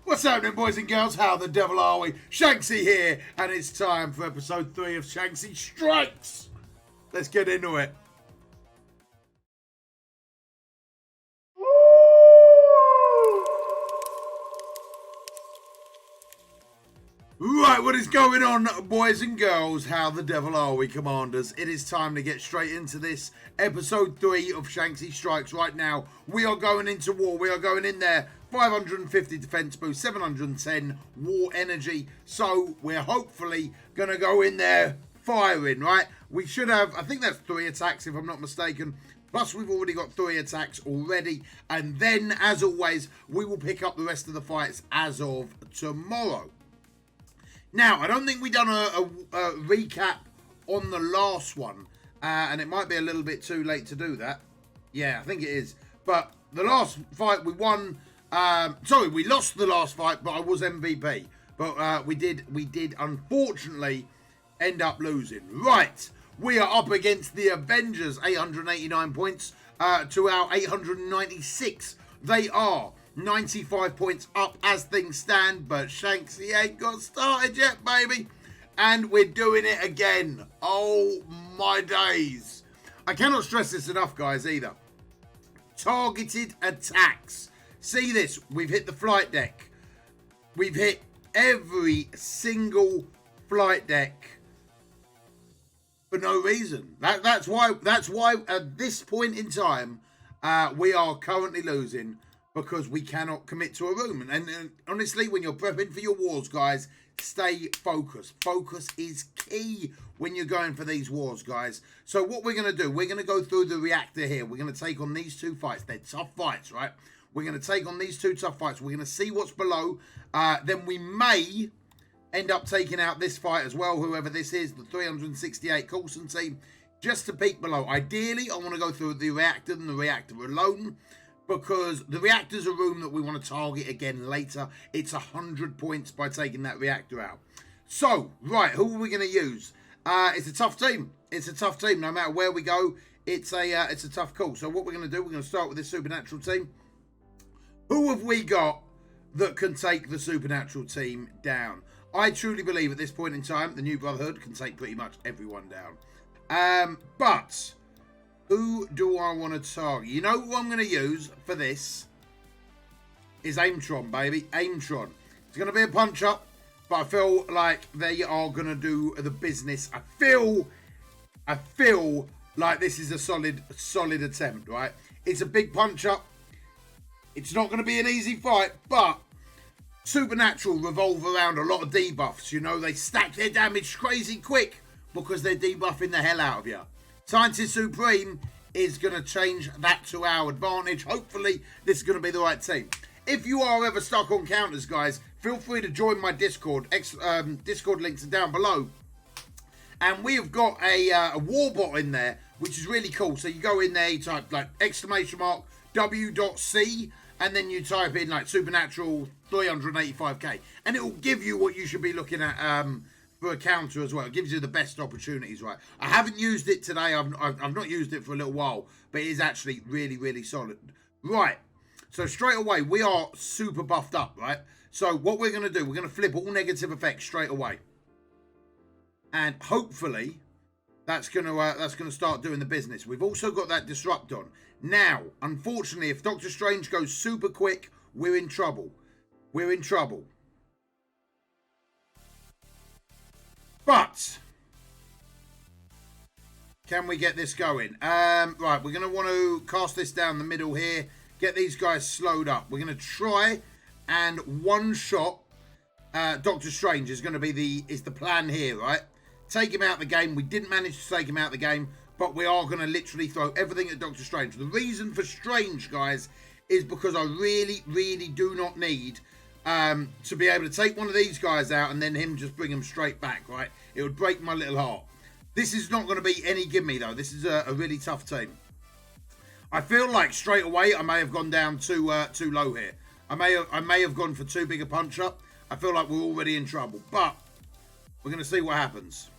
What's happening, boys and girls? How the devil are we? Shanksy here, and it's time for episode 3 of SHANKSY Strikes. Let's get into it. Right, what is going on, boys and girls? How the devil are we, commanders? It is time to get straight into this episode 3 of SHANKSY Strikes. Right now, we are going into war. We are going in there. 550 defense boost, 710 war energy. So we're hopefully going to go in there firing, right? We should have, I think that's 3 attacks if I'm not mistaken. Plus, we've already got 3 attacks already. And then, as always, we will pick up the rest of the fights as of tomorrow. Now, I don't think we've done a recap on the last one. And it might be a little bit too late to do that. Yeah, I think it is. But the last fight we won... we lost the last fight, but I was MVP. But we did unfortunately end up losing. Right, we are up against the Avengers, 889 points to our 896. They are 95 points up as things stand, but Shanksy ain't got started yet, baby. And we're doing it again. Oh my days. I cannot stress this enough, guys, either. Targeted attacks. See this, we've hit the flight deck. We've hit every single flight deck for no reason. That's why at this point in time, we are currently losing because we cannot commit to a room. And honestly, when you're prepping for your wars, guys, stay focused. Focus is key when you're going for these wars, guys. So what we're going to do, we're going to go through the reactor here. We're going to take on these 2 fights. They're tough fights, right? We're going to take on these 2 tough fights. We're going to see what's below. Then we may end up taking out this fight as well, whoever this is, the 368 Coulson team, just to peek below. Ideally, I want to go through the reactor and the reactor alone, because the reactor's a room that we want to target again later. It's 100 points by taking that reactor out. So, right, who are we going to use? It's a tough team. It's a tough team. No matter where we go, it's a tough call. So what we're going to do, we're going to start with this supernatural team. Who have we got that can take the supernatural team down? I truly believe at this point in time, the New Brotherhood can take pretty much everyone down. But who do I want to target? You know who I'm going to use for this is Aimtron, baby. Aimtron. It's going to be a punch-up, but I feel like they are going to do the business. I feel like this is a solid attempt, right? It's a big punch-up. It's not going to be an easy fight, but Supernatural revolve around a lot of debuffs. You know, they stack their damage crazy quick because they're debuffing the hell out of you. Scientist Supreme is going to change that to our advantage. Hopefully, this is going to be the right team. If you are ever stuck on counters, guys, feel free to join my Discord. Discord links are down below. And we have got a warbot in there, which is really cool. So you go in there, you type like !W.C, and then you type in like Supernatural 385k, and it will give you what you should be looking at for a counter as well. It gives you the best opportunities, right? I haven't used it today. I've not used it for a little while, but it is actually really, really solid. Right, so straight away, we are super buffed up, right? So what we're going to do, we're going to flip all negative effects straight away. And hopefully, that's going to start doing the business. We've also got that disrupt on. Now, unfortunately, if Doctor Strange goes super quick, we're in trouble. We're in trouble. But can we get this going? Right, we're going to want to cast this down the middle here. Get these guys slowed up. We're going to try and one-shot Doctor Strange is going to be the plan here, right? Take him out of the game. We didn't manage to take him out of the game, but we are going to literally throw everything at Doctor Strange. The reason for Strange, guys, is because I really, really do not need to be able to take one of these guys out and then him just bring him straight back, right? It would break my little heart. This is not going to be any gimme, though. This is a really tough team. I feel like straight away I may have gone down too low here. I may have gone for too big a punch up. I feel like we're already in trouble, but we're going to see what happens.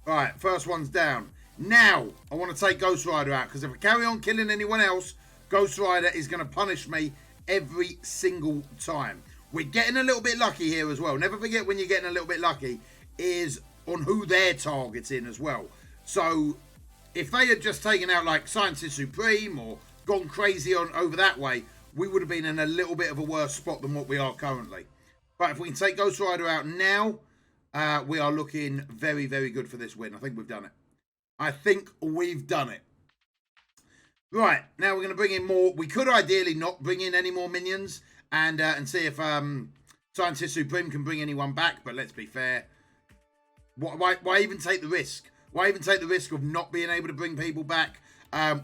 Right, first one's down. Now, I want to take Ghost Rider out, because if I carry on killing anyone else, Ghost Rider is going to punish me every single time. We're getting a little bit lucky here as well. Never forget, when you're getting a little bit lucky is on who they're targeting as well. So if they had just taken out like SHANKSY Supreme or gone crazy on over that way, we would have been in a little bit of a worse spot than what we are currently. But if we can take Ghost Rider out now, we are looking very, very good for this win. I think we've done it. I think we've done it. Right, now we're going to bring in more. We could ideally not bring in any more minions and see if SHANKSY Supreme can bring anyone back. But let's be fair. Why even take the risk? Why even take the risk of not being able to bring people back?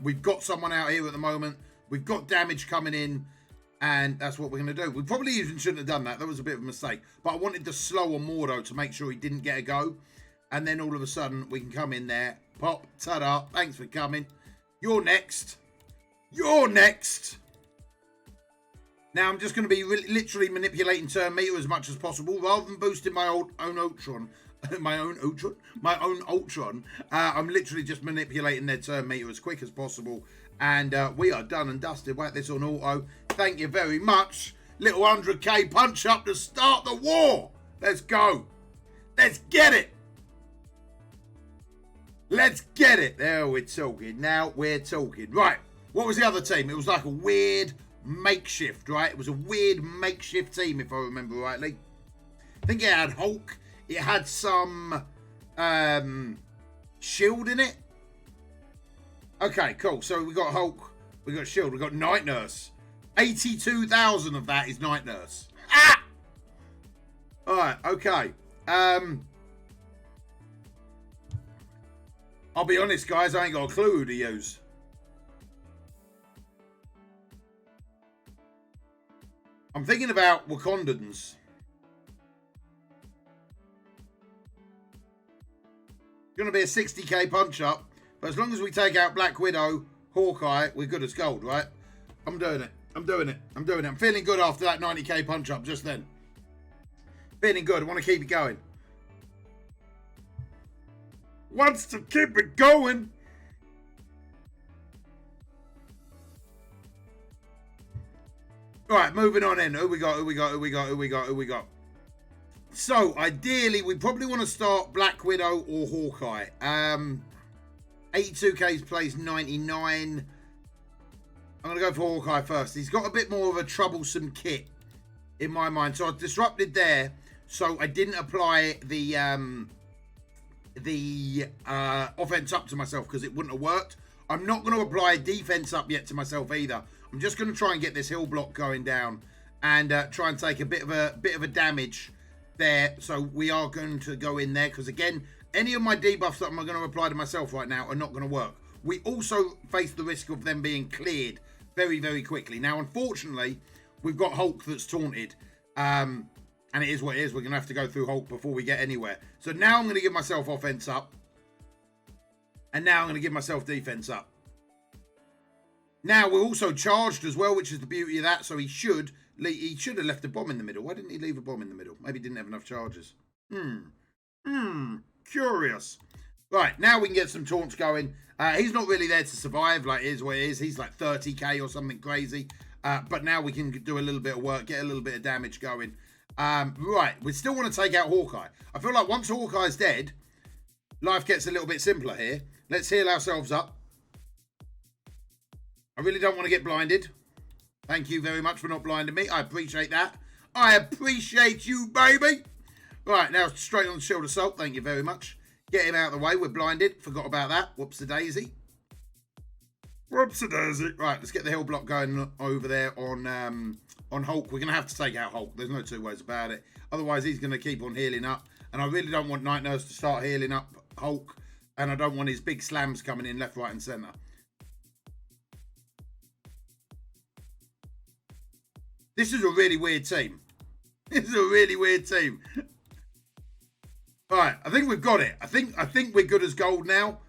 We've got someone out here at the moment. We've got damage coming in. And that's what we're going to do. We probably even shouldn't have done that. That was a bit of a mistake. But I wanted to slow on Mordo to make sure he didn't get a go. And then all of a sudden, we can come in there. Pop, ta-da. Thanks for coming. You're next. You're next. Now, I'm just going to be literally manipulating turn meter as much as possible. Rather than boosting my own Ultron. My own Ultron. I'm literally just manipulating their turn meter as quick as possible. And we are done and dusted. Whack this on auto. Thank you very much. Little 100k punch up to start the war. Let's go. Let's get it. Let's get it. There we're talking. Now we're talking. Right. What was the other team? It was like a weird makeshift, right? It was a weird makeshift team, if I remember rightly. I think it had Hulk. It had some Shield in it. Okay, cool. So we got Hulk. We got Shield. We got Night Nurse. 82,000 of that is Night Nurse. Ah! All right. Okay. I'll be honest, guys. I ain't got a clue who to use. I'm thinking about Wakandans. Going to be a 60k punch up, but as long as we take out Black Widow, Hawkeye, we're good as gold, right? I'm doing it. I'm doing it. I'm doing it. I'm feeling good after that 90k punch up just then. Feeling good. I want to keep it going. Wants to keep it going. All right, moving on in. Who we got? Who we got? Who we got? Who we got? Who we got? So, ideally, we probably want to start Black Widow or Hawkeye. 82k's plays 99. I'm going to go for Hawkeye first. He's got a bit more of a troublesome kit in my mind. So, I disrupted there. So, I didn't apply the offense up to myself because it wouldn't have worked. I'm not going to apply defense up yet to myself either. I'm just going to try and get this hill block going down and try and take a bit of a damage there. So we are going to go in there because, again, any of my debuffs that I'm going to apply to myself right now are not going to work. We also face the risk of them being cleared very, very quickly. Now, unfortunately, we've got Hulk that's taunted. And it is what it is. We're going to have to go through Hulk before we get anywhere. So now I'm going to give myself offense up. And now I'm going to give myself defense up. Now, we're also charged as well, which is the beauty of that. So he should have left a bomb in the middle. Why didn't he leave a bomb in the middle? Maybe he didn't have enough charges. Curious. Right, now we can get some taunts going. He's not really there to survive. Like, it is what it is. He's like 30k or something crazy. But now we can do a little bit of work, get a little bit of damage going. Right, we still want to take out Hawkeye. I feel like once Hawkeye's dead, life gets a little bit simpler here. Let's heal ourselves up. I really don't want to get blinded. Thank you very much for not blinding me. I appreciate that. I appreciate you, baby. Right, now straight on the Shield Assault. Thank you very much. Get him out of the way. We're blinded. Forgot about that. Whoops-a-daisy. Whoops-a-daisy. Right, let's get the hill block going over there on Hulk. We're going to have to take out Hulk. There's no two ways about it. Otherwise, he's going to keep on healing up. And I really don't want Night Nurse to start healing up Hulk. And I don't want his big slams coming in left, right, and centre. This is a really weird team. This is a really weird team. All right, I think we've got it. I think we're good as gold now.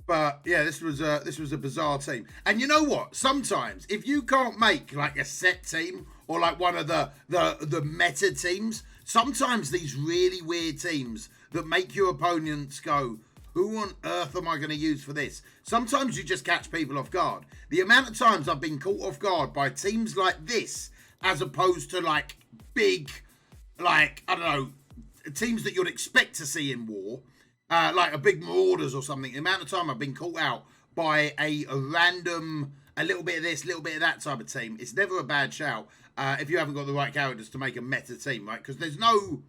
But yeah, this was a bizarre team. And you know what? Sometimes if you can't make like a set team or like one of the meta teams, sometimes these really weird teams that make your opponents go, who on earth am I going to use for this? Sometimes you just catch people off guard. The amount of times I've been caught off guard by teams like this, as opposed to like big, like, I don't know, teams that you'd expect to see in war, like a big Marauders or something. The amount of time I've been caught out by a random, a little bit of this, a little bit of that type of team. It's never a bad shout if you haven't got the right characters to make a meta team, right? Because there's no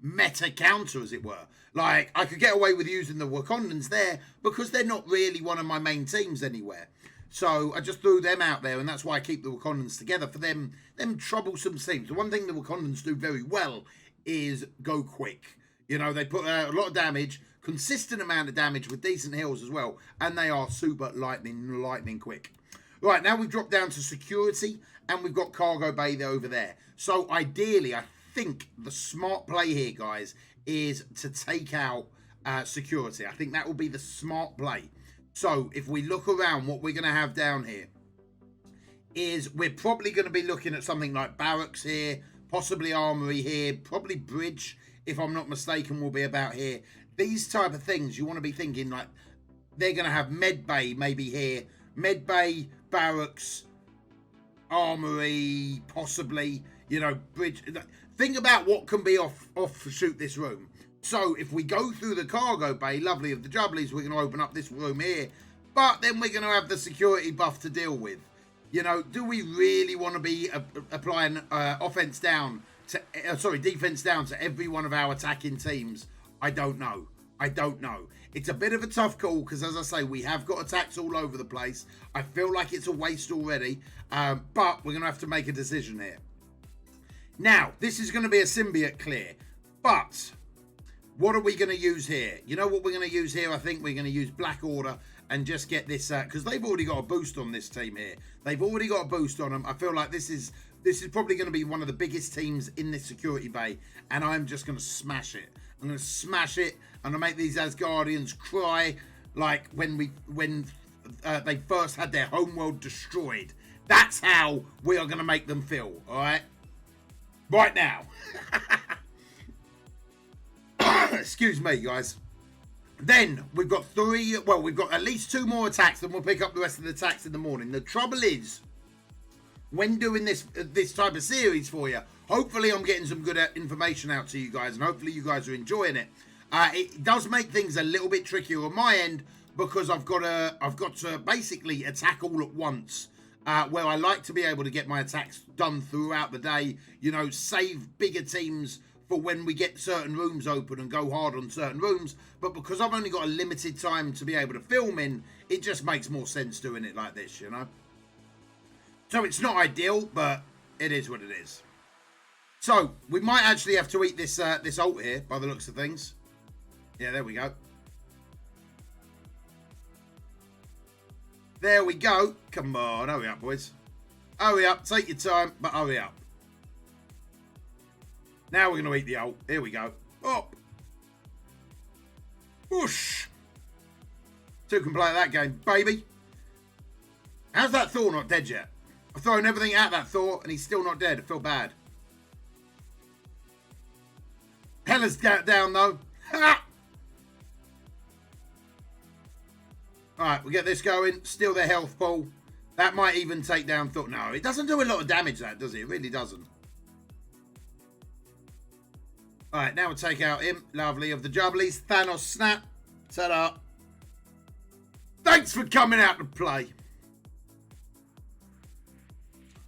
meta counter, as it were. Like, I could get away with using the Wakandans there because they're not really one of my main teams anywhere. So I just threw them out there, and that's why I keep the Wakandans together for them troublesome teams. The one thing the Wakandans do very well is go quick. You know, they put a lot of damage, consistent amount of damage with decent heals as well, and they are super lightning quick. Right, now we've dropped down to security, and we've got cargo bay there over there. So ideally, I think the smart play here, guys, is to take out security. I think that will be the smart play. So if we look around, what we're going to have down here is we're probably going to be looking at something like barracks here, possibly armory here, probably bridge, if I'm not mistaken, will be about here. These type of things, you want to be thinking like they're going to have med bay maybe here, med bay, barracks, armory, possibly, you know, bridge. Think about what can be offshoot this room. So if we go through the cargo bay, lovely of the jubblies, we're going to open up this room here. But then we're going to have the security buff to deal with. You know, do we really want to be applying defense down to every one of our attacking teams? I don't know. It's a bit of a tough call because, as I say, we have got attacks all over the place. I feel like it's a waste already, but we're going to have to make a decision here. Now, this is going to be a symbiote clear, but what are we going to use here? You know what we're going to use here? I think we're going to use Black Order and just get this, because they've already got a boost on this team here. They've already got a boost on them. I feel like this is probably going to be one of the biggest teams in this security bay, and I'm just going to smash it. I'm going to smash it. I'm going to make these Asgardians cry like when they first had their homeworld destroyed. That's how we are going to make them feel, all right? Right now. Excuse me, guys. Then we've got we've got at least 2 more attacks, then we'll pick up the rest of the attacks in the morning. The trouble is, when doing this type of series for you, hopefully I'm getting some good information out to you guys, and hopefully you guys are enjoying it. It does make things a little bit trickier on my end because I've got to basically attack all at once. Where I like to be able to get my attacks done throughout the day, you know, save bigger teams for when we get certain rooms open and go hard on certain rooms. But because I've only got a limited time to be able to film in, it just makes more sense doing it like this, you know. So it's not ideal, but it is what it is. So we might actually have to eat this ult here by the looks of things. Yeah, there we go. There we go. Come on, hurry up, boys. Hurry up, take your time, but hurry up. Now we're going to eat the ult. Here we go. Up. Whoosh. 2 can play that game, baby. How's that Thor not dead yet? I've thrown everything at that Thor, and he's still not dead. I feel bad. Hella's down, though. Ha! Alright, we get this going. Steal their health pool. That might even take down Thor. No, it doesn't do a lot of damage, that, does it? It really doesn't. Alright, now we'll take out him. Lovely of the jubblies. Thanos snap. Ta-da. Thanks for coming out to play.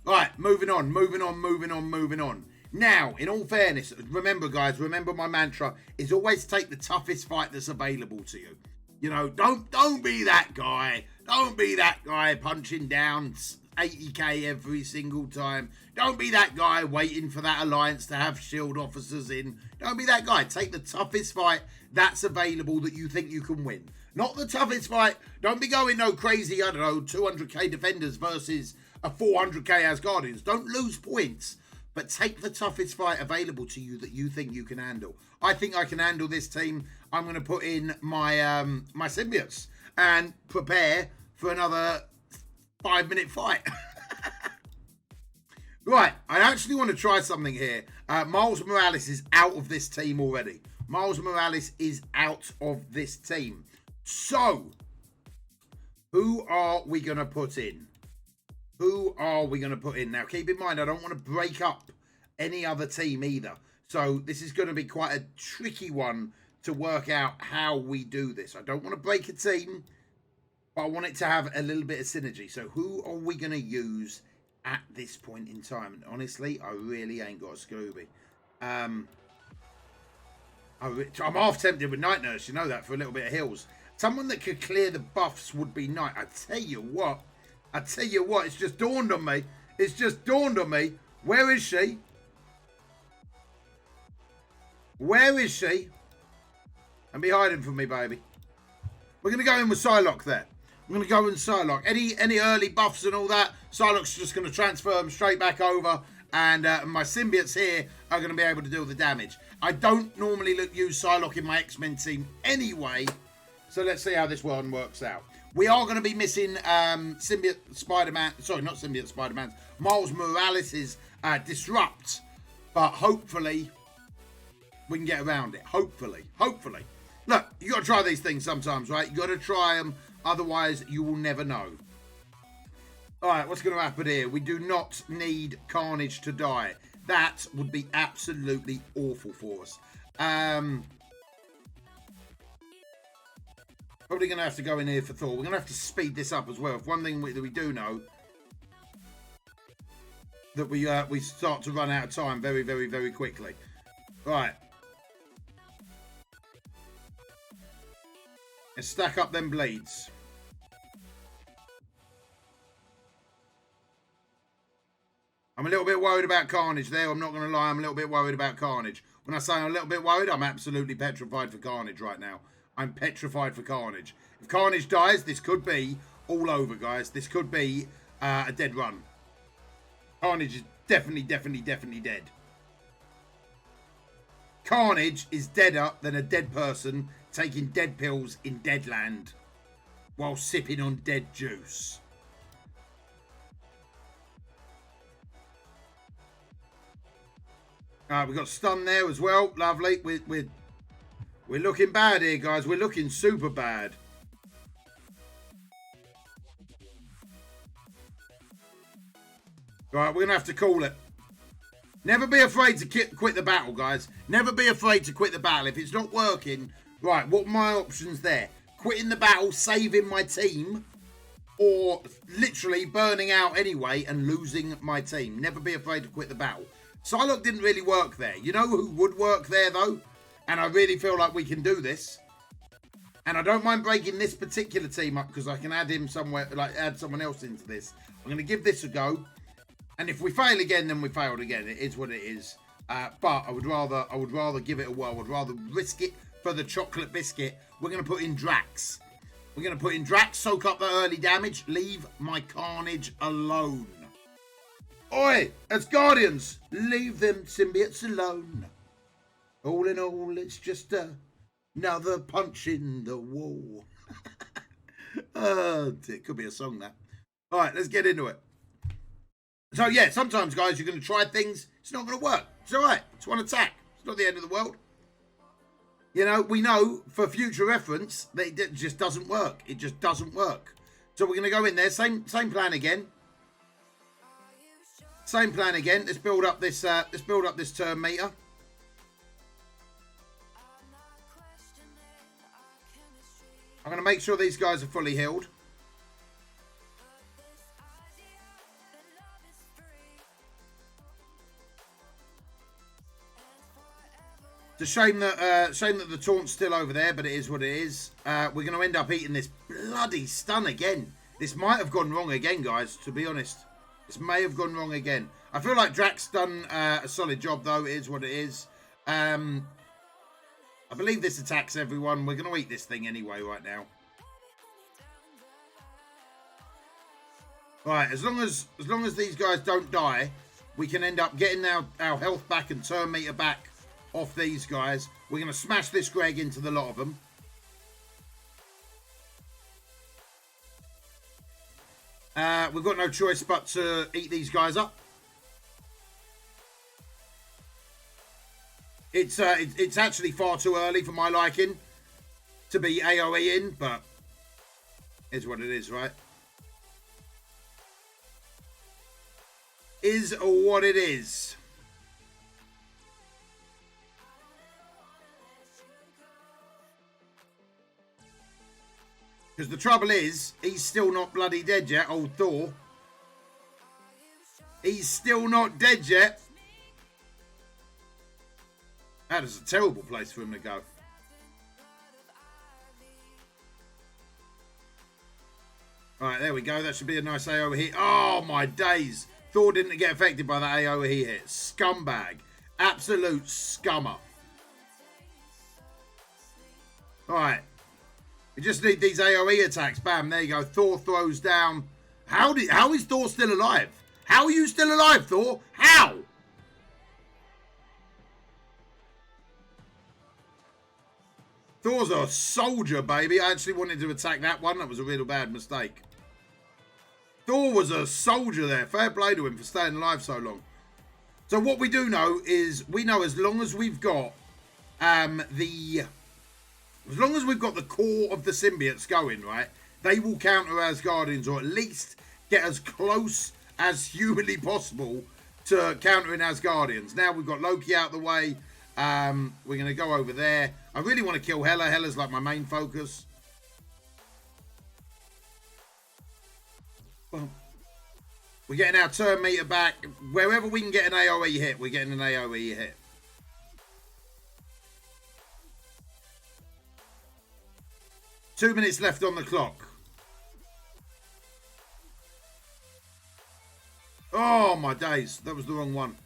Alright, moving on. Now, in all fairness, remember, guys, remember my mantra is always take the toughest fight that's available to you. You know, don't be that guy. Don't be that guy punching down 80k every single time. Don't be that guy waiting for that alliance to have shield officers in. Don't be that guy. Take the toughest fight that's available that you think you can win. Not the toughest fight. Don't be going no crazy, I don't know, 200k defenders versus a 400k Asgardians. Don't lose points. But take the toughest fight available to you that you think you can handle. I think I can handle this team. I'm going to put in my my symbiotes and prepare for another 5-minute fight. Right, I actually want to try something here. Miles Morales is out of this team already. Miles Morales is out of this team. So, who are we going to put in? Who are we going to put in? Now, keep in mind, I don't want to break up any other team either. So, this is going to be quite a tricky one to work out how we do this. I don't want to break a team, but I want it to have a little bit of synergy. So, who are we going to use at this point in time? And honestly, I really ain't got a Scooby. I'm half tempted with Night Nurse, you know that, for a little bit of heals. Someone that could clear the buffs would be nice. I tell you what, it's just dawned on me. It's just dawned on me. Where is she? Where is she? And be hiding from me, baby. We're going to go in with Psylocke there. I'm going to go in Psylocke. Any early buffs and all that, Psylocke's just going to transfer them straight back over. And my symbiotes here are going to be able to deal the damage. I don't normally use Psylocke in my X-Men team anyway. So let's see how this one works out. We are going to be missing Symbiote Spider-Man. Sorry, not Symbiote Spider-Man. Miles Morales' Disrupt. But hopefully, we can get around it. Hopefully. Look, you got to try these things sometimes, right? You got to try them. Otherwise, you will never know. All right, what's going to happen here? We do not need Carnage to die. That would be absolutely awful for us. Probably going to have to go in here for Thor. We're going to have to speed this up as well. If one thing that we do know, that we start to run out of time very, very, very quickly. Right. Let's stack up them bleeds. I'm a little bit worried about Carnage there. I'm not going to lie. I'm a little bit worried about Carnage. When I say I'm a little bit worried, I'm absolutely petrified for Carnage right now. I'm petrified for Carnage. If Carnage dies, this could be all over, guys. This could be a dead run. Carnage is definitely dead. Carnage is deader than a dead person taking dead pills in Deadland while sipping on dead juice. We've got stun there as well. Lovely. We're looking bad here, guys. We're looking super bad. Right, we're going to have to call it. Never be afraid to quit the battle, guys. Never be afraid to quit the battle. If it's not working, right, what are my options there? Quitting the battle, saving my team, or literally burning out anyway and losing my team. Never be afraid to quit the battle. Psylocke didn't really work there. You know who would work there, though? And I really feel like we can do this. And I don't mind breaking this particular team up because I can add him somewhere, like add someone else into this. I'm going to give this a go. And if we fail again, then we failed again. It is what it is. But I would rather give it a whirl. I would rather risk it for the chocolate biscuit. We're going to put in Drax. We're going to put in Drax, soak up the early damage, leave my Carnage alone. Oi, Asgardians, leave them symbiotes alone. All in all, it's just another punch in the wall. Oh, it could be a song, that. All right, let's get into it. So, yeah, sometimes, guys, you're going to try things. It's not going to work. It's all right. It's one attack. It's not the end of the world. You know, we know for future reference that it just doesn't work. It just doesn't work. So we're going to go in there. Same plan again. Same plan again. Let's build up this turn meter. I'm going to make sure these guys are fully healed. It's a shame that the taunt's still over there, but it is what it is. We're going to end up eating this bloody stun again. This might have gone wrong again, guys, to be honest. This may have gone wrong again. I feel like Drax done a solid job, though. It is what it is. I believe this attacks everyone. We're going to eat this thing anyway right now. Right, as long as these guys don't die, we can end up getting our health back and turn meter back off these guys. We're going to smash this Greg into the lot of them. We've got no choice but to eat these guys up. It's actually far too early for my liking to be AoE in, but it's what it is, right? Is what it is. Because the trouble is, he's still not bloody dead yet, old Thor. He's still not dead yet. That is a terrible place for him to go. Alright, there we go. That should be a nice AoE hit. Oh, my days. Thor didn't get affected by that AoE hit. Scumbag. Absolute scummer. Alright. We just need these AoE attacks. Bam, there you go. Thor throws down. How is Thor still alive? How are you still alive, Thor? How? Thor's a soldier, baby. I actually wanted to attack that one. That was a real bad mistake. Thor was a soldier there. Fair play to him for staying alive so long. So what we do know is, we know as long as we've got the core of the symbiotes going, right, they will counter Asgardians, or at least get as close as humanly possible to countering Asgardians. Now we've got Loki out the way. We're going to go over there. I really want to kill Hela. Hela's like my main focus. Well, we're getting our turn meter back. Wherever we can get an AoE hit, we're getting an AoE hit. 2 minutes left on the clock. Oh, my days. That was the wrong one.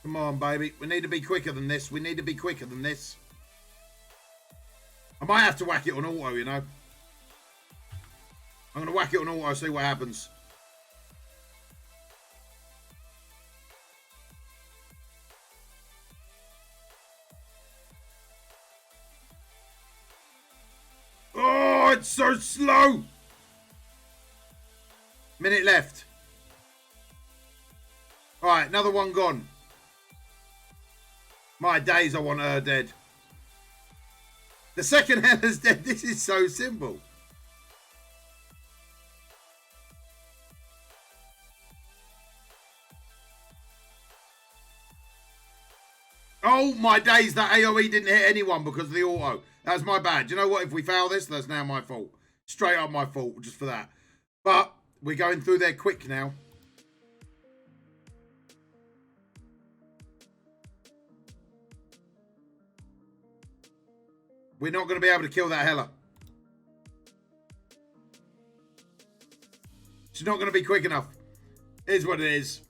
Come on, baby. We need to be quicker than this. We need to be quicker than this. I might have to whack it on auto, you know. I'm going to whack it on auto, see what happens. Oh, it's so slow. Minute left. All right, another one gone. My days, I want her dead. The second Hela's dead. This is so simple. Oh, my days. That AoE didn't hit anyone because of the auto. That's my bad. You know what? If we fail this, that's now my fault. Straight up my fault just for that. But we're going through there quick now. We're not going to be able to kill that Hela. She's not going to be quick enough. It is what it is.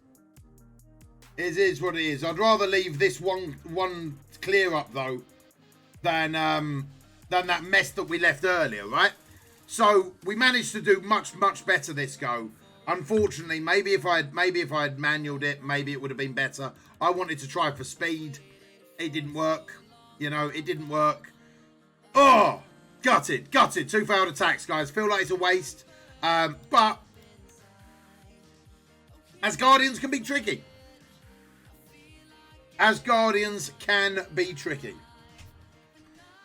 It is what it is. I'd rather leave this one clear up though than that mess that we left earlier, right? So we managed to do much better this go. Unfortunately, maybe if I had manualed it, maybe it would have been better. I wanted to try for speed. It didn't work. You know, it didn't work. Oh, gutted. 2 failed attacks, guys. Feel like it's a waste. But Asgardians can be tricky. Asgardians can be tricky.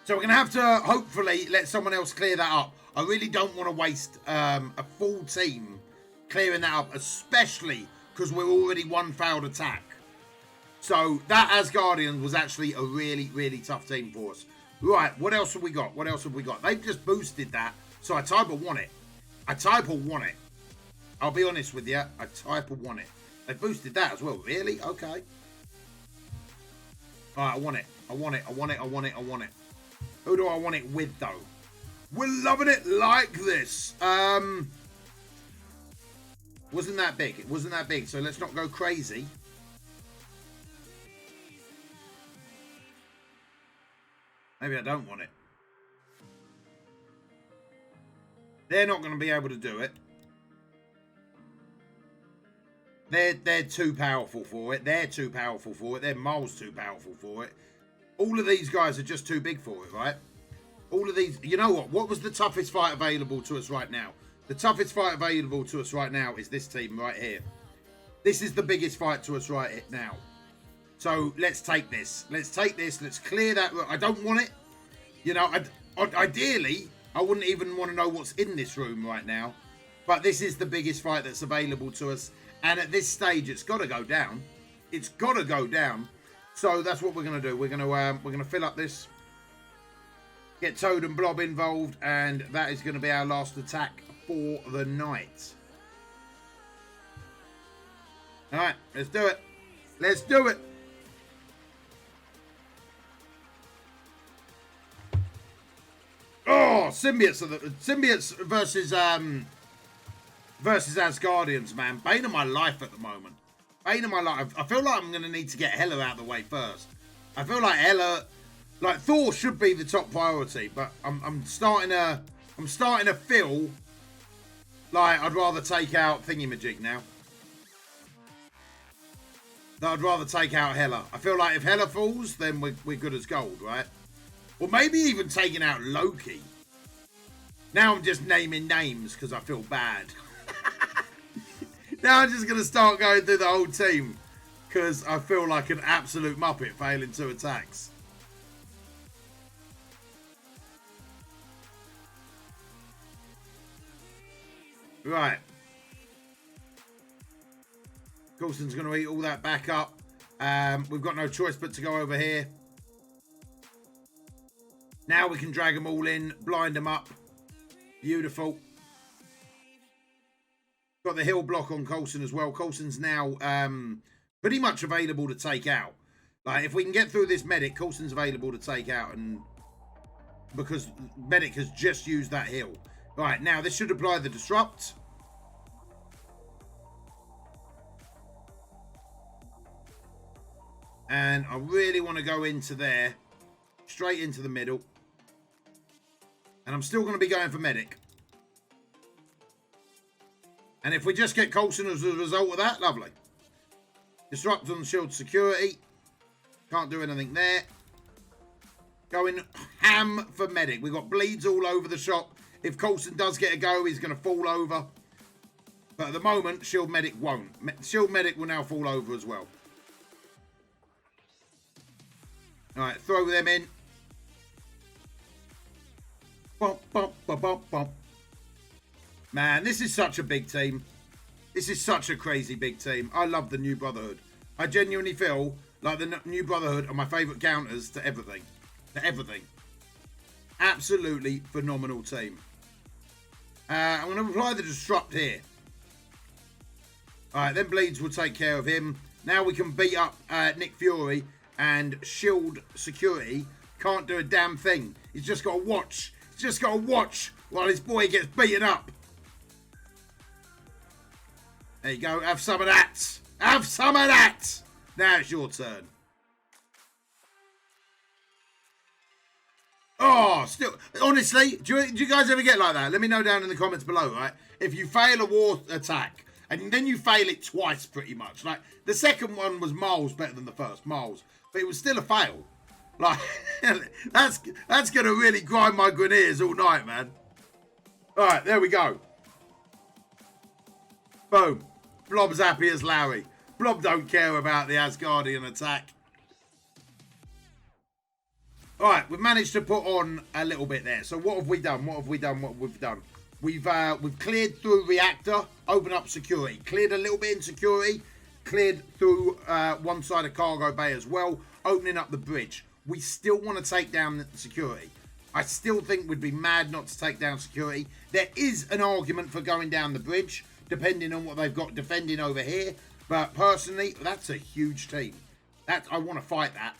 So we're going to have to hopefully let someone else clear that up. I really don't want to waste a full team clearing that up, especially because we're already 1 failed attack. So that Asgardian was actually a really tough team for us. Right, what else have we got? They've just boosted that, so I type of want it. I'll be honest with you, I type of want it. They boosted that as well. Really? Okay. Alright, I want it. Who do I want it with, though? We're loving it like this. Wasn't that big. It wasn't that big, so let's not go crazy. Maybe I don't want it. They're not going to be able to do it. They're too powerful for it. They're miles too powerful for it. All of these guys are just too big for it, right? All of these... You know what? What was the toughest fight available to us right now? The toughest fight available to us right now is this team right here. This is the biggest fight to us right now. So let's take this. Let's take this. Let's clear that. I don't want it. You know, ideally, I wouldn't even want to know what's in this room right now. But this is the biggest fight that's available to us. And at this stage, it's got to go down. It's got to go down. So that's what we're going to do. We're going to fill up this. Get Toad and Blob involved. And that is going to be our last attack for the night. All right, let's do it. Let's do it. Oh, symbiotes versus Asgardians, man. Bane of my life at the moment. Bane of my life. I feel like I'm gonna need to get Hela out of the way first. I feel like Hela, like Thor, should be the top priority, but I'm starting to feel like I'd rather take out Thingy-Majig now. That I'd rather take out Hela. I feel like if Hela falls, then we're good as gold, right? Or maybe even taking out Loki. Now I'm just naming names because I feel bad. Now I'm just going to start going through the whole team because I feel like an absolute muppet failing 2 attacks. Right. Coulson's going to eat all that back up. We've got no choice but to go over here. Now we can drag them all in, blind them up. Beautiful. Got the hill block on Coulson as well. Coulson's now pretty much available to take out. Like, if we can get through this medic, Coulson's available to take out, and because medic has just used that hill. Right, now this should apply the disrupt. And I really want to go into there, straight into the middle. And I'm still going to be going for medic. And if we just get Coulson as a result of that, lovely. Disrupt on shield security. Can't do anything there. Going ham for medic. We've got bleeds all over the shop. If Coulson does get a go, he's going to fall over. But at the moment, shield medic won't. Shield medic will now fall over as well. All right, throw them in. Bump, bump, bump, bump, bump. Man, this is such a big team. This is such a crazy big team. I love the New Brotherhood. I genuinely feel like the New Brotherhood are my favourite counters to everything. To everything. Absolutely phenomenal team. I'm going to apply the disrupt here. Alright, then Bleeds will take care of him. Now we can beat up Nick Fury, and shield security can't do a damn thing. He's just got to watch. He's just got to watch while his boy gets beaten up. There you go. Have some of that. Have some of that. Now it's your turn. Oh, still, honestly, do you guys ever get like that? Let me know down in the comments below, right? If you fail a war attack, and then you fail it twice pretty much. Like, the second one was miles better than the first, miles. But it was still a fail. Like, that's going to really grind my greniers all night, man. All right, there we go. Boom. Blob's happy as Larry. Blob don't care about the Asgardian attack. All right, we've managed to put on a little bit there. So what have we done? What have we done? What we've done? We've cleared through reactor, opened up security, cleared a little bit in security, cleared through one side of cargo bay as well, opening up the bridge. We still want to take down the security. I still think we'd be mad not to take down security. There is an argument for going down the bridge, depending on what they've got defending over here. But personally, that's a huge team. I want to fight that.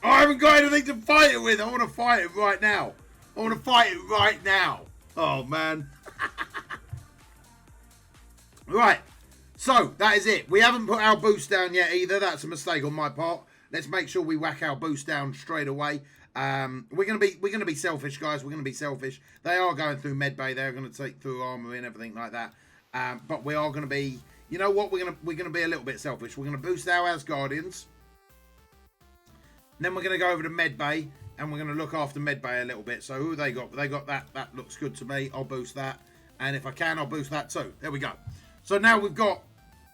I haven't got anything to fight it with. I want to fight it right now. I want to fight it right now. Oh, man. Right. So, that is it. We haven't put our boost down yet either. That's a mistake on my part. Let's make sure we whack our boost down straight away. We're gonna be selfish, guys. We're gonna be selfish. They are going through medbay. They're gonna take through armor and everything like that. But we are gonna be. You know what? We're gonna be a little bit selfish. We're gonna boost our Asgardians. And then we're gonna go over to medbay and we're gonna look after medbay a little bit. So who they got? They got that. That looks good to me. I'll boost that. And if I can, I'll boost that too. There we go. So now we've got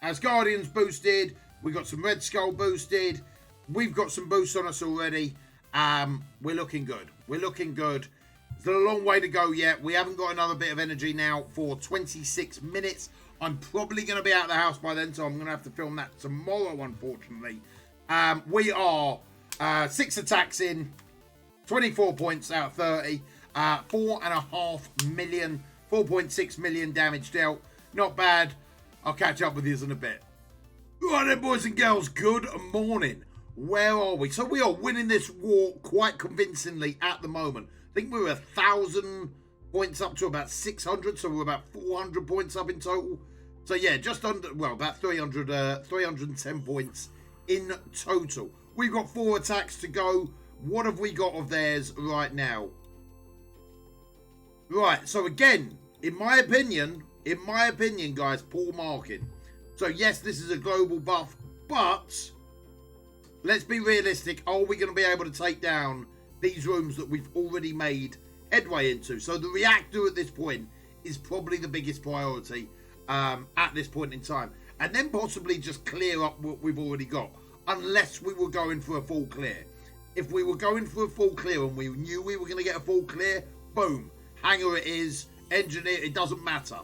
Asgardians boosted, We've got some Red Skull boosted. We've got some boosts on us already. We're looking good. We're looking good. There's a long way to go yet. We haven't got another bit of energy now for 26 minutes. I'm probably going to be out of the house by then, so I'm going to have to film that tomorrow, unfortunately. We are 6 attacks in, 24 points out of 30, 4.5 million, 4.6 million damage dealt. Not bad. I'll catch up with you in a bit. Right then, boys and girls, good morning. Where are we? So we are winning this war quite convincingly at the moment. I think we're 1,000 points up to about 600, so we're about 400 points up in total. So yeah, just under, well, about 310 points in total. We've got 4 attacks to go. What have we got of theirs right now? Right, so again, in my opinion, guys, poor marking. So yes, this is a global buff, but let's be realistic. Are we going to be able to take down these rooms that we've already made headway into? So the reactor at this point is probably the biggest priority at this point in time. And then possibly just clear up what we've already got. Unless we were going for a full clear. If we were going for a full clear and we knew we were going to get a full clear, boom. Hangar it is, engineer, it doesn't matter.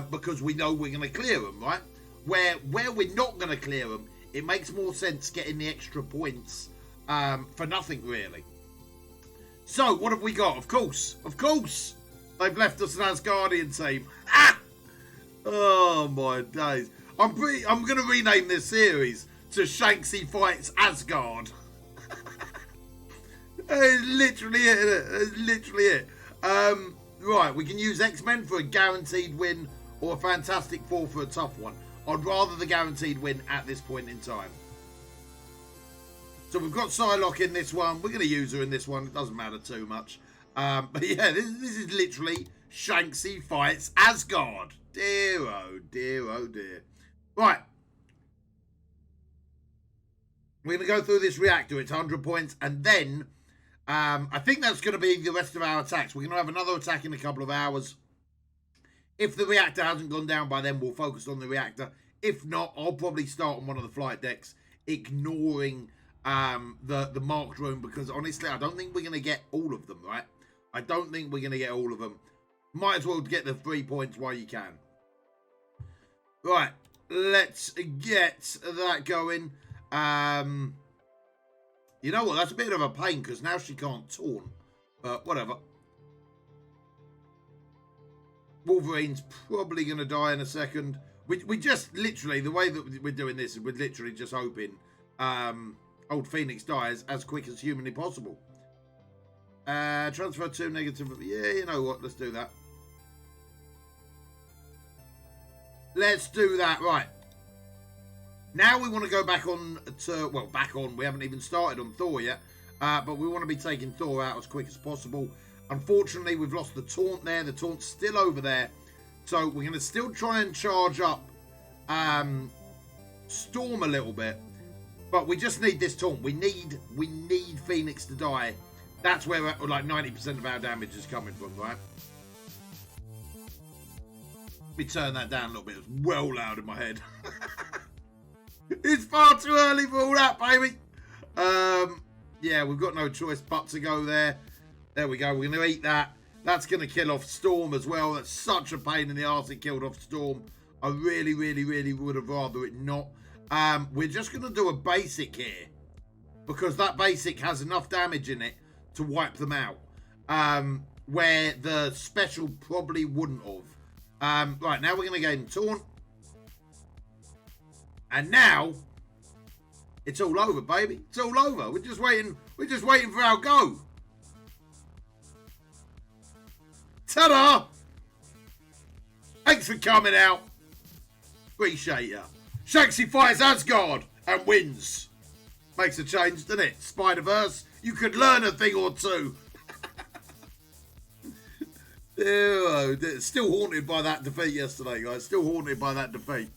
Because we know we're going to clear them, right? Where we're not going to clear them, it makes more sense getting the extra points for nothing, really. So, what have we got? Of course, they've left us an Asgardian team. Ah! Oh, my days. I'm going to rename this series to Shanksy Fights Asgard. It's literally it, isn't it? It's literally it. Right, we can use X-Men for a guaranteed win or a Fantastic Four for a tough one. I'd rather the guaranteed win at this point in time. So we've got Psylocke in this one. We're going to use her in this one. It doesn't matter too much. But yeah, this is literally Shanksy Fights Asgard. Dear, oh dear, oh dear. Right. We're going to go through this reactor. It's 100 points. And then I think that's going to be the rest of our attacks. We're going to have another attack in a couple of hours. If the reactor hasn't gone down by then, we'll focus on the reactor. If not, I'll probably start on one of the flight decks, ignoring the marked room, because honestly, I don't think we're going to get all of them, right? I don't think we're going to get all of them. Might as well get the 3 points while you can. Right, let's get that going. You know what? That's a bit of a pain, because now she can't taunt. But whatever. Wolverine's probably going to die in a second. We just literally, the way that we're doing this, we're literally just hoping old Phoenix dies as quick as humanly possible. Transfer 2 negative. Yeah, you know what? Let's do that. Let's do that. Right. Now we want to go back on to, well, back on. We haven't even started on Thor yet. But we want to be taking Thor out as quick as possible. Unfortunately, we've lost the taunt there. The taunt's still over there. So we're going to still try and charge up Storm a little bit. But we just need this taunt. We need Phoenix to die. That's where like 90% of our damage is coming from, right? Let me turn that down a little bit. It's well loud in my head. It's far too early for all that, baby. Yeah, we've got no choice but to go there. There we go. We're going to eat that. That's going to kill off Storm as well. That's such a pain in the arse it killed off Storm. I really, really, really would have rather it not. We're just going to do a basic here, because that basic has enough damage in it to wipe them out, where the special probably wouldn't have. Right, now we're going to gain taunt. And now it's all over, baby. It's all over. We're just waiting for our go. Ta-da! Thanks for coming out. Appreciate ya. Shanksy fights Asgard and wins. Makes a change, doesn't it? Spider-Verse, you could learn a thing or two. Still haunted by that defeat yesterday, guys. Still haunted by that defeat.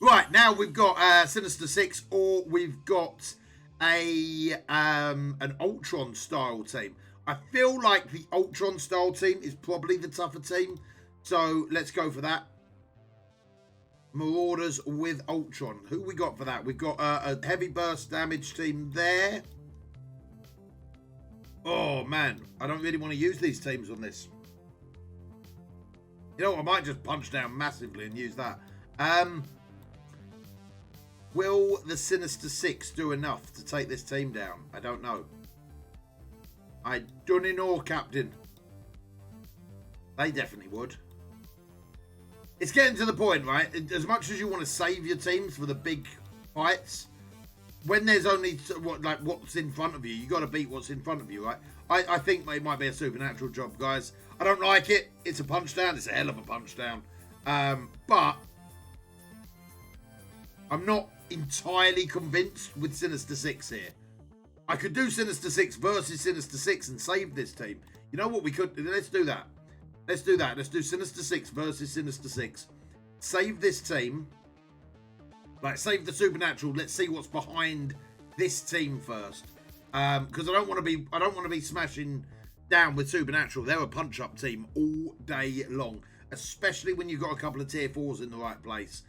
Right, now we've got Sinister Six, or we've got an Ultron style team. I feel like the Ultron style team is probably the tougher team, so let's go for that. Marauders with Ultron. Who we got for that? We've got a heavy burst damage team there. Oh, man. I don't really want to use these teams on this. You know what? I might just punch down massively and use that. Will the Sinister Six do enough to take this team down? I don't know. I don't know, Captain. They definitely would. It's getting to the point, right? As much as you want to save your teams for the big fights, when there's only what's in front of you, you got to beat what's in front of you, right? I think it might be a supernatural job, guys. I don't like it. It's a punch down. It's a hell of a punch down. But I'm not entirely convinced with Sinister Six here. I could do Sinister Six versus Sinister Six and save this team. You know what we could? Let's do that. Let's do that. Let's do Sinister Six versus Sinister Six. Save this team. Like, save the supernatural. Let's see what's behind this team first. Because I don't want to be smashing down with supernatural. They're a punch-up team all day long, especially when you've got a couple of tier 4s in the right place.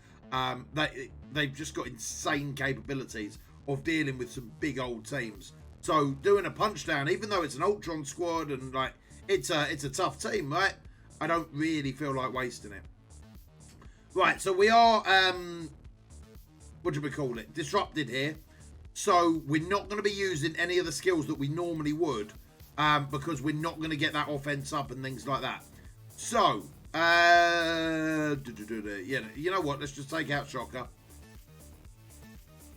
They've just got insane capabilities of dealing with some big old teams. So doing a punch down, even though it's an Ultron squad and like it's a tough team, right? I don't really feel like wasting it. Right, so we are what do we call it? Disrupted here. So we're not going to be using any of the skills that we normally would, because we're not going to get that offense up and things like that. So yeah, you know what? Let's just take out Shocker.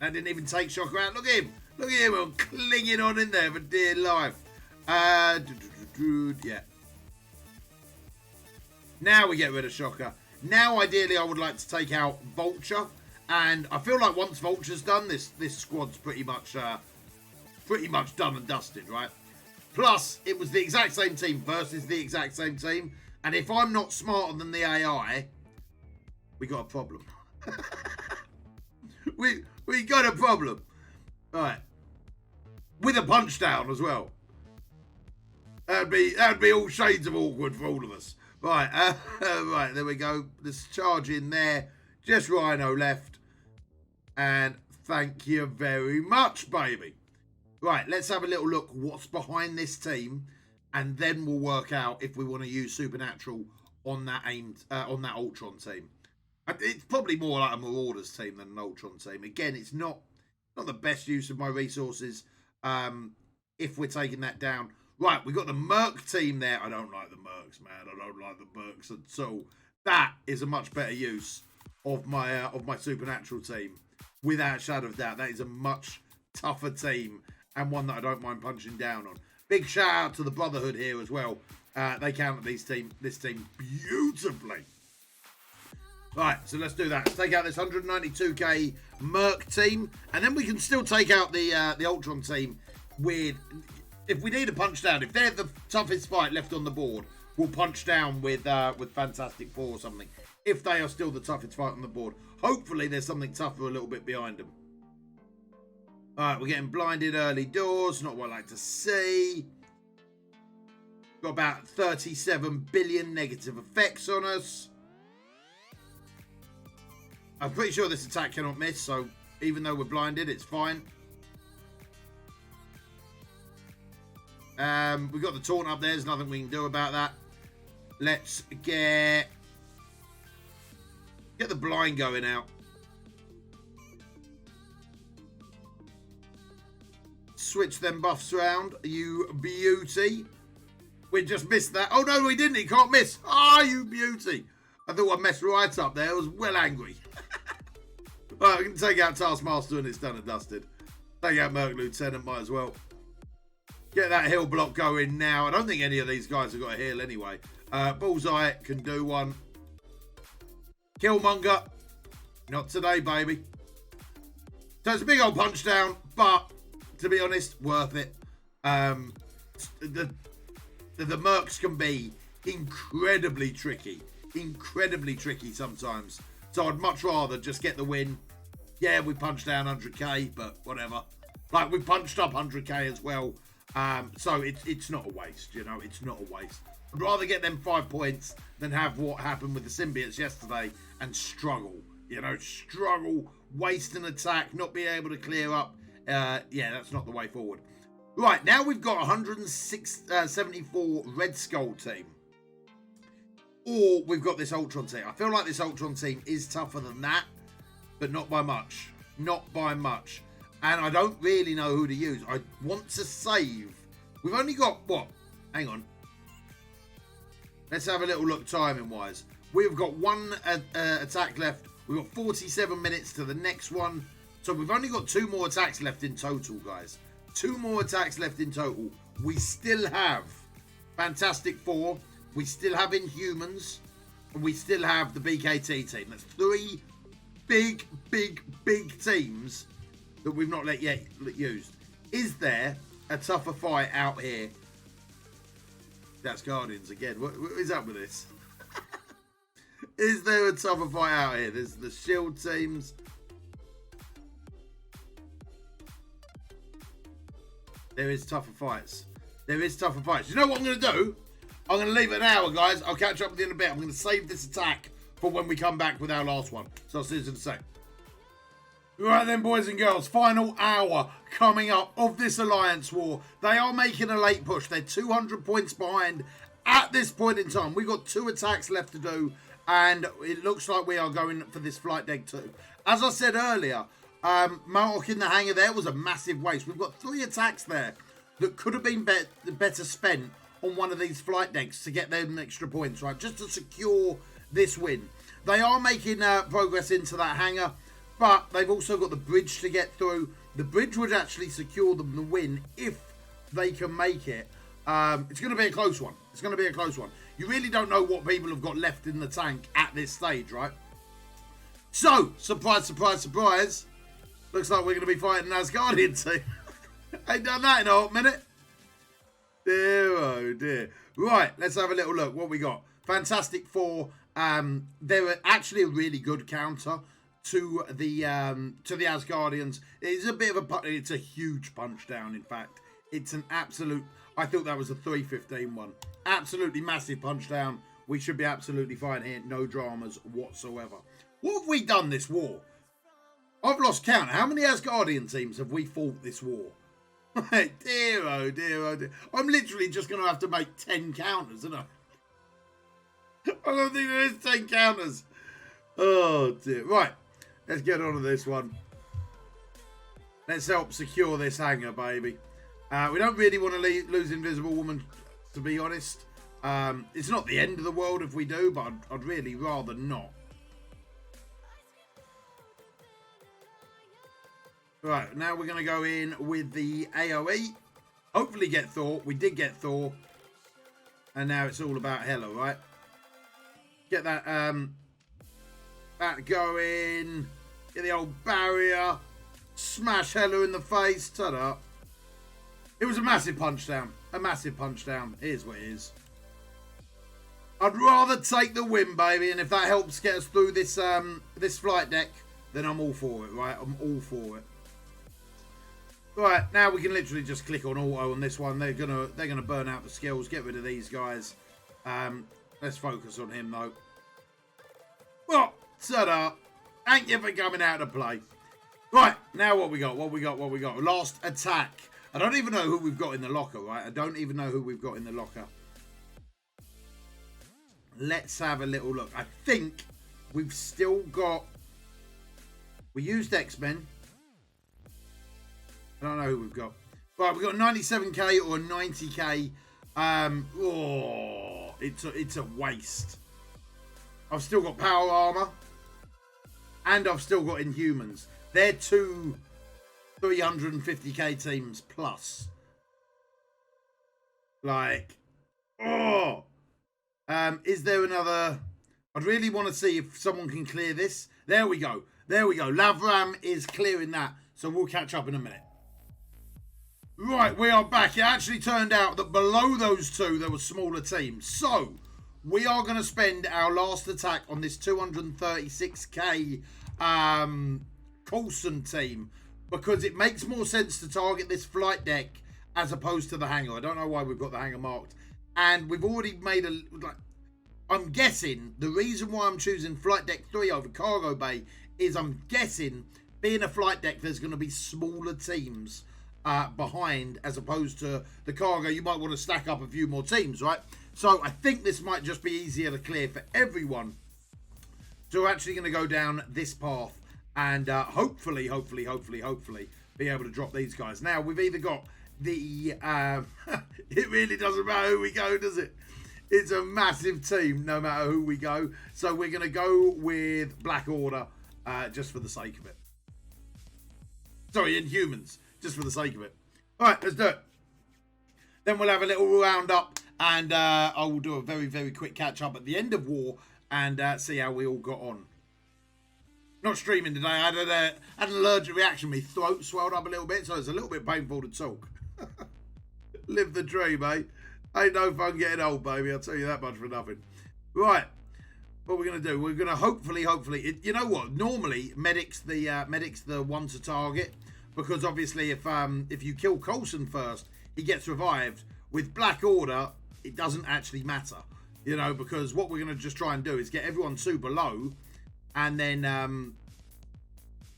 That didn't even take Shocker out. Look at him. Look at him. We're clinging on in there for dear life. Yeah. Now we get rid of Shocker. Now, ideally, I would like to take out Vulture. And I feel like once Vulture's done, this squad's pretty much done and dusted, right? Plus, it was the exact same team versus the exact same team. And if I'm not smarter than the AI, we got a problem. we got a problem. All right. With a punch down as well. That'd be all shades of awkward for all of us. Right, right, there we go. Let's charge in there. Just Rhino left. And thank you very much, baby. Right, let's have a little look what's behind this team. And then we'll work out if we want to use Supernatural on that Ultron team. It's probably more like a Marauders team than an Ultron team. Again, it's not the best use of my resources if we're taking that down. Right, we got the Merc team there. I don't like the Mercs, man. I don't like the Mercs at all. That is a much better use of my Supernatural team. Without a shadow of doubt, that is a much tougher team and one that I don't mind punching down on. Big shout out to the Brotherhood here as well. They counter this team beautifully. Right, so let's do that. Let's take out this 192k Merc team, and then we can still take out the Ultron team with. If we need a punch down, if they're the toughest fight left on the board, we'll punch down with Fantastic Four or something. If they are still the toughest fight on the board. Hopefully there's something tougher a little bit behind them. Alright, we're getting blinded early doors. Not what I like to see. Got about 37 billion negative effects on us. I'm pretty sure this attack cannot miss, so even though we're blinded, it's fine. We've got the taunt up there. There's nothing we can do about that. Let's get the blind going out. Switch them buffs around, you beauty. We just missed that. Oh, no, we didn't. He can't miss. Ah, you beauty. I thought I messed right up there. I was well angry. Right, we can take out Taskmaster and it's done and dusted. Take out Merc Lieutenant, might as well. Get that heal block going now. I don't think any of these guys have got a heal anyway. Bullseye can do one. Killmonger. Not today, baby. So it's a big old punch down, but to be honest, worth it. The Mercs can be incredibly tricky. Incredibly tricky sometimes. So I'd much rather just get the win. Yeah, we punched down 100k, but whatever. Like, we punched up 100k as well. So it's not a waste, you know, it's not a waste. I'd rather get them 5 points than have what happened with the symbiotes yesterday and struggle. struggle, waste an attack, not be able to clear up. Yeah, that's not the way forward. Right, now we've got 174 Red Skull team. Or we've got this Ultron team. I feel like this Ultron team is tougher than that, but not by much. Not by much. And I don't really know who to use. I want to save. We've only got, what? Hang on. Let's have a little look timing-wise. We've got one attack left. We've got 47 minutes to the next one. So we've only got 2 more attacks left in total, guys. 2 more attacks left in total. We still have Fantastic Four. We still have Inhumans. And we still have the BKT team. That's 3 big teams that we've not yet used. Is there a tougher fight out here? That's Guardians again. What is up with this? Is there a tougher fight out here? There's the Shield teams. There is tougher fights. There is tougher fights. You know what I'm going to do? I'm going to leave it an hour, guys. I'll catch up with you in a bit. I'm going to save this attack for when we come back with our last one. So I'll see you in a sec. Right then, boys and girls. Final hour coming up of this Alliance War. They are making a late push. They're 200 points behind at this point in time. We've got 2 attacks left to do. And it looks like we are going for this flight deck too. As I said earlier, marking the hangar there was a massive waste. We've got 3 attacks there that could have been better spent on one of these flight decks to get them extra points, right? Just to secure this win. They are making progress into that hangar, but they've also got the bridge to get through. The bridge would actually secure them the win if they can make it. It's going to be a close one. It's going to be a close one. You really don't know what people have got left in the tank at this stage, right? So, surprise, surprise, surprise. Looks like we're going to be fighting an Asgardian team. Ain't done that in a hot minute. Dear, oh dear. Right, let's have a little look. What we got? Fantastic Four. They're actually a really good counter to the Asgardians. It's a bit of it's a huge punch down. In fact, it's an absolute. I thought that was a 315 one. Absolutely massive punch down. We should be absolutely fine here. No dramas whatsoever. What have we done this war? I've lost count. How many Asgardian teams have we fought this war? Dear, oh dear, oh dear. I'm literally just going to have to make 10 counters, isn't I? I don't think there is 10 counters. Oh dear. Right, let's get on to this one. Let's help secure this hangar, baby. We don't really want to lose Invisible Woman, to be honest. It's not the end of the world if we do, but I'd really rather not. Right, now we're going to go in with the AoE. Hopefully get Thor. We did get Thor. And now it's all about Hela, right? Get that going. Get the old barrier. Smash Hela in the face. Ta-da. It was a massive punch down. A massive punch down. Here's what it is. I'd rather take the win, baby. And if that helps get us through this this flight deck, then I'm all for it, right? I'm all for it. Right, now we can literally just click on auto on this one. They're gonna burn out the skills. Get rid of these guys. Let's focus on him though. Well, ta-da. Thank you for coming out to play. Right, now what we got? What we got? Last attack. I don't even know who we've got in the locker, right? I don't even know who we've got in the locker. Let's have a little look. I think we've still got... We used X-Men. I don't know who we've got. Right, we've got 97k or 90k. Oh, it's a waste. I've still got power armor. And I've still got Inhumans. They're 2 350k teams plus. Like, oh. Is there another... I'd really want to see if someone can clear this. There we go. There we go. Lavram is clearing that. So we'll catch up in a minute. Right, we are back. It actually turned out that below those two, there were smaller teams. So, we are going to spend our last attack on this 236k Coulson team. Because it makes more sense to target this flight deck as opposed to the hangar. I don't know why we've got the hangar marked. And we've already made a... I'm guessing the reason why I'm choosing Flight Deck 3 over Cargo Bay is I'm guessing, being a flight deck, there's going to be smaller teams behind, as opposed to the cargo. You might want to stack up a few more teams, right? So I think this might just be easier to clear for everyone. So we're actually going to go down this path and hopefully be able to drop these guys. Now, we've either got the... it really doesn't matter who we go, does it? It's a massive team, no matter who we go. So we're going to go with Black Order, just for the sake of it. Sorry, Inhumans, just for the sake of it. All right, let's do it. Then we'll have a little roundup, and I will do a very quick catch-up at the end of war and see how we all got on. Not streaming today. I had an allergic reaction. My throat swelled up a little bit, so it's a little bit painful to talk. Live the dream, eh? Ain't no fun getting old, baby. I'll tell you that much for nothing. Right. What we're going to do, we're going to hopefully, you know what? Normally, medic's the one to target, because obviously if you kill Coulson first, he gets revived. With Black Order, it doesn't actually matter, you know, because what we're going to just try and do is get everyone super low, and then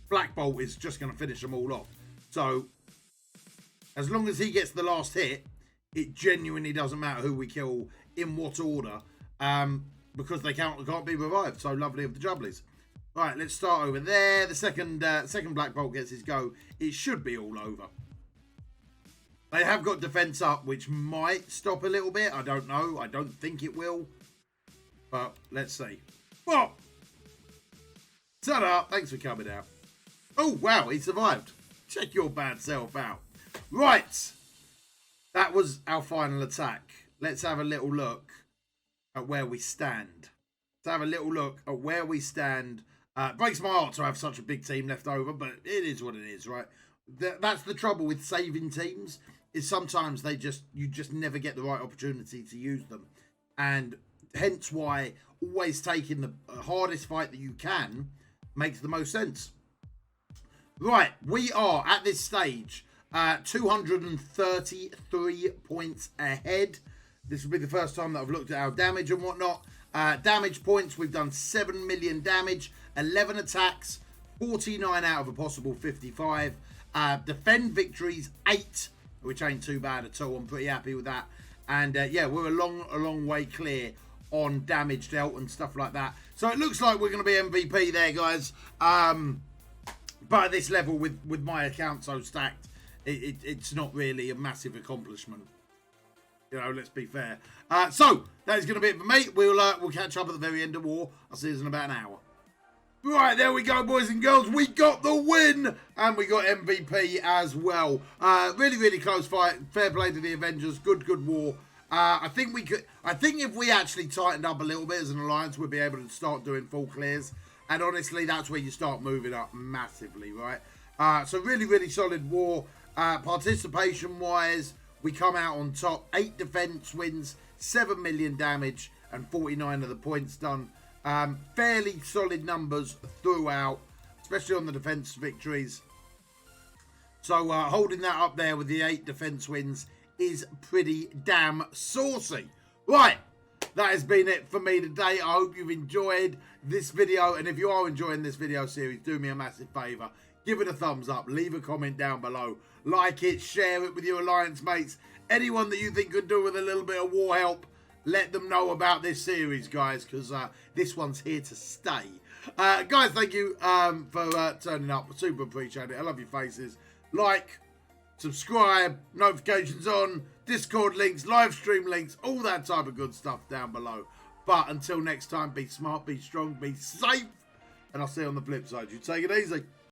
Black Bolt is just going to finish them all off. So, as long as he gets the last hit, it genuinely doesn't matter who we kill in what order, because they can't be revived. So lovely of the Jubblies. Right, let's start over there. The second Black Bolt gets his go. It should be all over. They have got defense up, which might stop a little bit. I don't know. I don't think it will. But let's see. Whoa! Ta-da! Thanks for coming out. Oh, wow, he survived. Check your bad self out. Right. That was our final attack. Let's have a little look at where we stand. Let's have a little look at where we stand. It breaks my heart to have such a big team left over, but it is what it is, right? That's the trouble with saving teams, is sometimes you just never get the right opportunity to use them. And hence why always taking the hardest fight that you can makes the most sense. Right, we are at this stage 233 points ahead. This will be the first time that I've looked at our damage and whatnot. Damage points, we've done 7 million damage, 11 attacks, 49 out of a possible 55. Defend victories, 8, which ain't too bad at all. I'm pretty happy with that. And yeah, we're a long way clear on damage dealt and stuff like that. So it looks like we're going to be MVP there, guys. But at this level, with my account so stacked, it's not really a massive accomplishment. You know, let's be fair. So that is going to be it for me. We'll catch up at the very end of war. I'll see you in about an hour. Right, there we go, boys and girls. We got the win, and we got MVP as well. Really close fight. Fair play to the Avengers. Good war. I think if we actually tightened up a little bit as an alliance, we'd be able to start doing full clears. And honestly, that's where you start moving up massively, right? So really solid war. Participation-wise, we come out on top. 8 defense wins, 7 million damage, and 49 of the points done. Fairly solid numbers throughout, especially on the defense victories. So holding that up there with the 8 defense wins is pretty damn saucy. Right, that has been it for me today. I hope you've enjoyed this video, and if you are enjoying this video series, do me a massive favour. Give it a thumbs up, leave a comment down below, like it, share it with your alliance mates. Anyone that you think could do with a little bit of war help, let them know about this series, guys, because this one's here to stay. Guys, thank you for turning up. Super appreciate it. I love your faces. Like, subscribe, notifications on, Discord links, live stream links, all that type of good stuff down below. But until next time, be smart, be strong, be safe, and I'll see you on the flip side. You take it easy.